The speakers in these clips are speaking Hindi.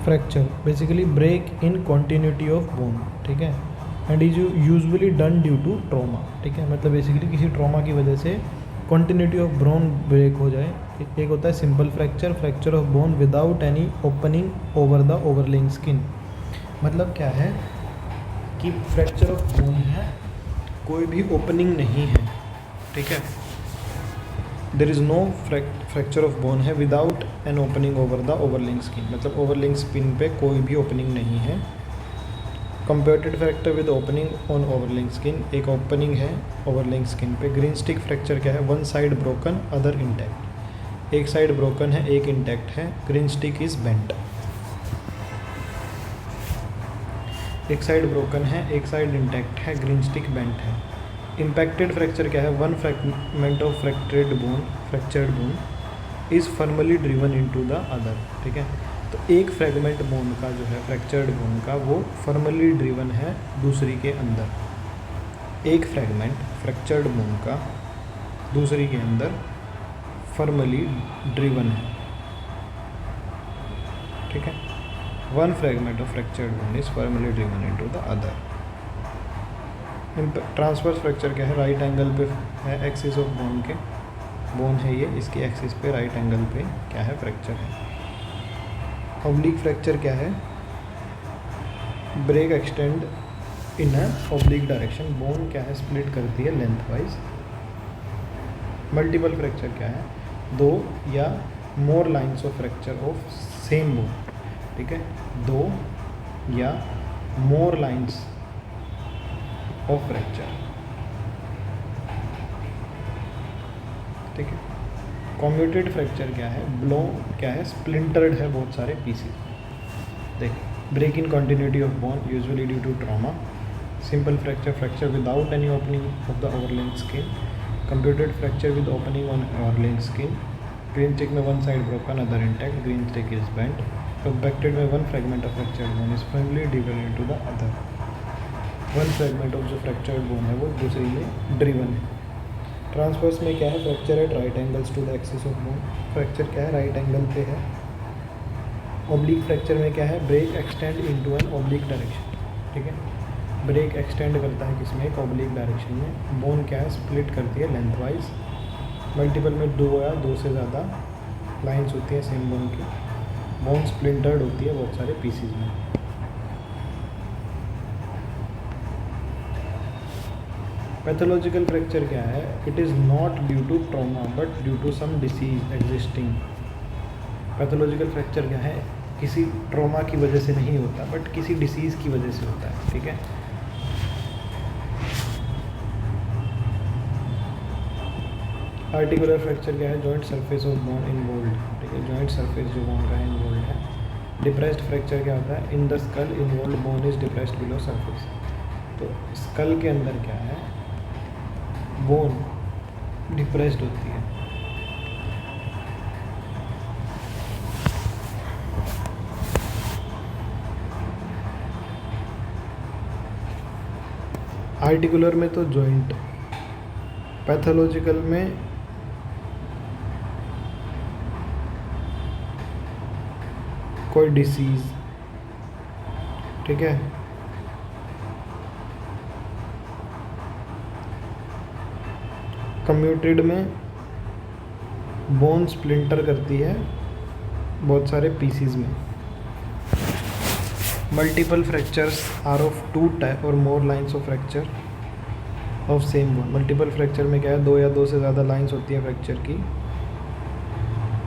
Fracture basically break in continuity of bone, ठीक है, and is usually done due to trauma, ठीक है, मतलब बेसिकली किसी ट्रॉमा की वजह से कॉन्टीन्यूटी ऑफ बोन ब्रेक हो जाए। एक होता है simple fracture, fracture of bone without any opening over the overlying skin. मतलब क्या है कि फ्रैक्चर ऑफ बोन है, कोई भी ओपनिंग नहीं है, ठीक है, there is no fracture of bone है without an opening over the overlying skin, मतलब ओवरलिंग स्किन पे कोई भी ओपनिंग नहीं है। Computed fracture with opening on overlying skin, एक ओपनिंग है ओवरलिंग स्किन पे। ग्रीन स्टिक फ्रैक्चर क्या है, one side broken other intact, एक साइड ब्रोकन है एक इंटैक्ट है। ग्रीन स्टिक इज बेंट, एक साइड ब्रोकन है एक साइड इंटैक्ट है, ग्रीन स्टिक बेंट है। इम्पैक्टेड फ्रैक्चर क्या है, one fragment of fractured bone is firmly driven into the other, ठीक है, तो एक फ्रैगमेंट बोन का जो है फ्रैक्चर्ड बोन का वो फर्मली ड्रिवन है दूसरी के अंदर। एक फ्रैगमेंट फ्रैक्चर्ड बोन का दूसरी के अंदर फर्मली ड्रिवन है, ठीक है, one fragment of fractured bone is firmly driven into the other. Transverse fracture क्या है, राइट एंगल पे है एक्सिस ऑफ बोन के, बोन है ये, इसकी एक्सिस पे राइट एंगल पे क्या है फ्रैक्चर है। ऑब्लिक फ्रैक्चर क्या है, break extend in a oblique direction, bone क्या है स्प्लिट करती है लेंथ वाइज। मल्टीपल फ्रैक्चर क्या है, दो या more lines of fracture of same bone, ठीक है, दो या मोर लाइंस ऑफ फ्रैक्चर, ठीक है। कम्यूटेड फ्रैक्चर क्या है, ब्लो क्या है स्प्लिंटर्ड है बहुत सारे पीसेस, देख, break in continuity of bone usually due to trauma. Simple fracture, fracture without any opening of the overlying skin. Computed fracture with opening on overlying skin. Green stick में one side broken other intact, green stick is bent. Compacted में one fragment of fractured bone is firmly driven into the other, one fragment of जो फ्रैक्चर्ड बोन है वो दूसरी में ड्रिवन है। ट्रांसवर्स में क्या है, fracture at right angles to the axis of bone, fracture क्या है राइट एंगल पे है। ऑब्लिक फ्रैक्चर में क्या है, break extend into an oblique direction, ठीक है, ब्रेक एक्सटेंड करता है किसमें, एक ऑब्लिक डायरेक्शन में। बोन क्या है स्प्लिट करती है लेंथ वाइज। मल्टीपल में दो या दो से ज़्यादा लाइंस होती है सेम बोन की। बोन स्प्लिंटर्ड होती है बहुत सारे पीसीज में। पैथोलॉजिकल फ्रैक्चर क्या है, it is not due to trauma but due to some disease existing. Pathological fracture क्या है, किसी ट्रॉमा की वजह से नहीं होता बट किसी डिसीज़ की वजह से होता है, ठीक है। आर्टिकुलर फ्रैक्चर क्या है, joint surface of bone involved, ठीक है, जॉइंट सरफेस जो बोन का है इन्वॉल्व्ड है। डिप्रेस्ड फ्रैक्चर क्या होता है, in the skull involved bone is depressed below surface, तो स्कल के अंदर क्या है बोन डिप्रेस्ड होती है। आर्टिकुलर में तो जॉइंट, पैथोलॉजिकल में कोई डिसीज, ठीक है। कम्यूटेड में बोन स्प्लिंटर करती है बहुत सारे पीसीज में। Multiple fractures are of two type or more lines of fracture of same bone. Multiple fracture में क्या है, दो या दो से ज़्यादा लाइंस होती है फ्रैक्चर की।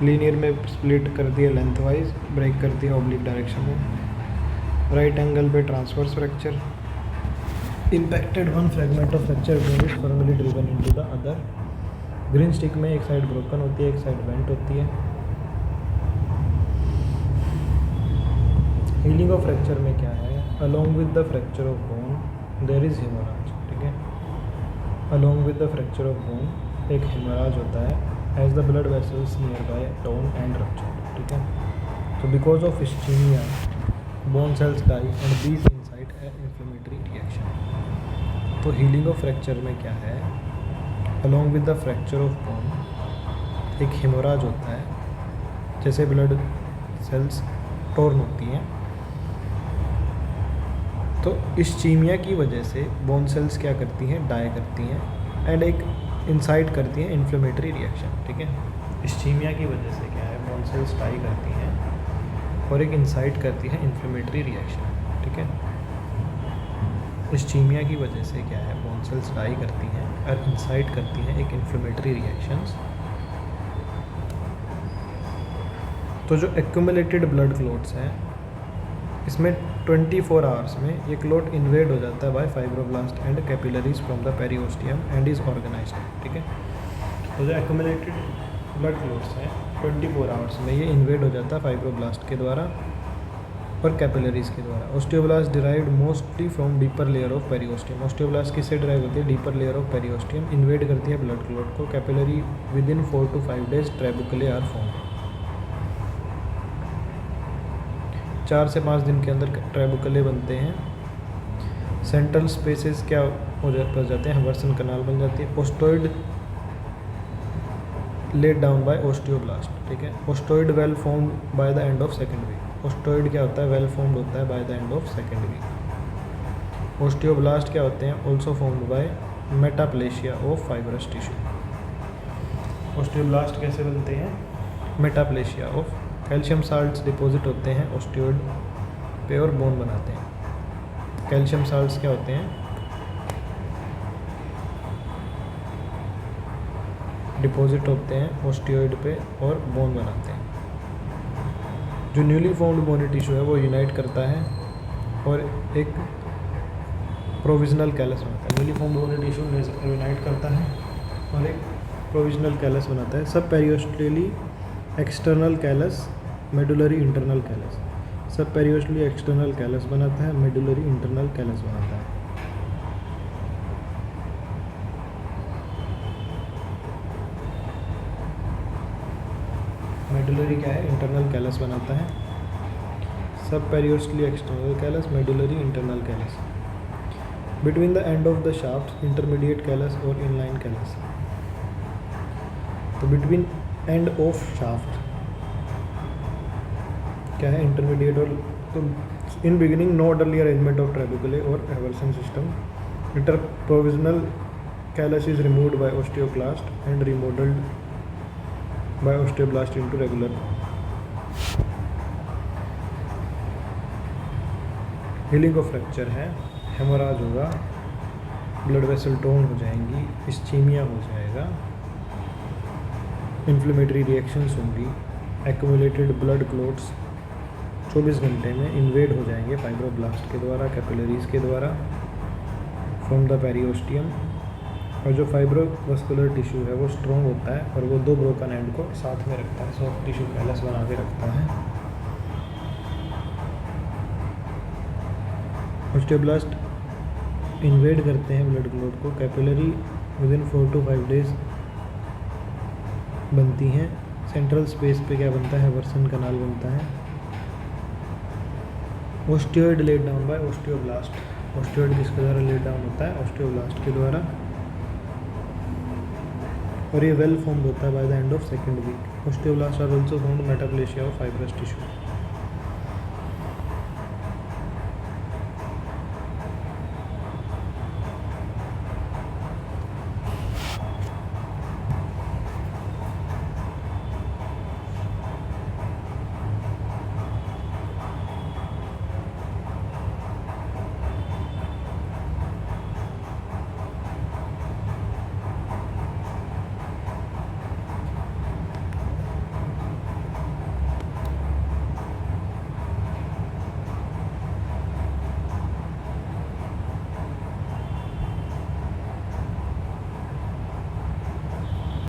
लीनियर में स्प्लिट करती है लेंथ वाइज, ब्रेक करती है ऑब्लिक डायरेक्शन में। राइट एंगल पे transverse fracture. Impacted one fragment of fracture bone is formally driven into the other. Green stick में एक साइड ब्रोकन होती है एक साइड बेंट होती है। हीलिंग ऑफ फ्रैक्चर में क्या है, along with the fracture of bone there is hemorrhage, ठीक है, along with the fracture of bone एक हेमोराज होता है as the blood vessels nearby torn and rupture, ठीक है। तो because of ischemia bone cells die and these incite a inflammatory reaction. तो हीलिंग ऑफ फ्रैक्चर में क्या है, along with the fracture of bone एक हेमोराज होता है, जैसे ब्लड सेल्स टॉर्न होती हैं। तो इस्चीमिया की वजह से बोन सेल्स क्या करती हैं, डाई करती हैं एंड एक इंसाइट करती हैं इन्फ्लेमेटरी रिएक्शन, ठीक है। इस्चीमिया की वजह से क्या है, बोन सेल्स डाई करती हैं और एक इंसाइट करती है इन्फ्लेमेटरी रिएक्शन, ठीक है। इस्चीमिया की वजह से क्या है, बोन सेल्स डाई करती हैं और इंसाइट करती हैं एक इन्फ्लेमेटरी रिएक्शंस। तो जो एक्यूमुलेटेड ब्लड क्लोट्स हैं, इसमें 24 आवर्स में ये क्लोट इन्वेड हो जाता है by fibroblast and capillaries from the periosteum and is organised, ठीक है। तो जो एक्यूमुलेटेड ब्लड क्लोट्स हैं 24 आवर्स में ये इन्वेड हो जाता है फाइब्रोब्लास्ट के द्वारा और कैपिलरीज के द्वारा। Osteoblast derived mostly from deeper layer of periosteum. Osteoblast किससे डिराइव होती है, deeper layer of periosteum. Invade करती है ब्लड क्लोट को। Capillary within 4 to 5 days trabeculae are form. 4 से 5 दिन के अंदर ट्रेबुकले बनते हैं। सेंट्रल स्पेसेस क्या हो जाते हैं, हवर्सन कनाल बन जाती है। Osteoid laid down by osteoblast, ठीक है। Osteoid well formed by the end of second week. Osteoid क्या होता है, वेल फॉर्म्ड होता है by the end of second week. Osteoblast क्या होते हैं, also formed by metaplasia of fibrous tissue. Osteoblast कैसे बनते हैं, metaplasia of. Calcium salts deposit होते हैं ओस्टियोइड पे और बोन बनाते हैं। कैल्शियम साल्ट्स क्या होते हैं, डिपॉजिट होते हैं ओस्टियोइड पे और बोन बनाते हैं। जो न्यूली फॉर्म्ड बोनी टिश्यू है वो यूनाइट करता है और एक प्रोविजनल कैलस बनाता है। Newly formed bony tissue unite करता है और एक प्रोविजनल कैलस बनाता है। Sub periosteally external callus, medullary internal callus. Sub periosteally external callus बनाता है, मेडुलरी इंटरनल कैलस बनाता है। मेडुलरी क्या है, इंटरनल कैलस बनाता है। Sub periosteally external callus, medullary internal callus. Between the end of the shaft intermediate callus और इनलाइन कैलस। तो बिटवीन एंड ऑफ शाफ्ट क्या है, इंटरमीडिएट और। तो in beginning no orderly arrangement of trabeculae और haversian system. Interprovisional callus is removed by osteoclast and remodelled by osteoblast into regular. Healing of fracture है, हेमोराज होगा, ब्लड वेसल टोन हो जाएंगी, इस्चीमिया हो जाएगा, इन्फ्लेमेटरी रिएक्शंस होंगी, एक्यूमुलेटेड ब्लड क्लोट्स 24 घंटे में इन्वेड हो जाएंगे फाइब्रोब्लास्ट के द्वारा, कैपिलरीज के द्वारा फ्रॉम द पेरिओस्टियम। और जो फाइब्रोवास्कुलर टिश्यू है वो स्ट्रॉन्ग होता है और वो 2 ब्रोकन एंड को साथ में रखता है, सॉफ्ट टिश्यू कैलस बना के रखता है। ओस्टियोब्लास्ट इन्वेड करते हैं ब्लड क्लोट को। Capillary within 4 to 5 days बनती हैं। सेंट्रल स्पेस पे क्या बनता है, हवर्सन कनाल बनता है। ओस्टियोइड लेड डाउन बाय ओस्टियोब्लास्ट। ओस्टियोइड किसके द्वारा लेड डाउन होता है, ओस्टियोब्लास्ट के द्वारा। और ये वेल फॉर्म्ड होता है by the end of second week. Osteoblast are also formed metaplasia of fibrous tissue.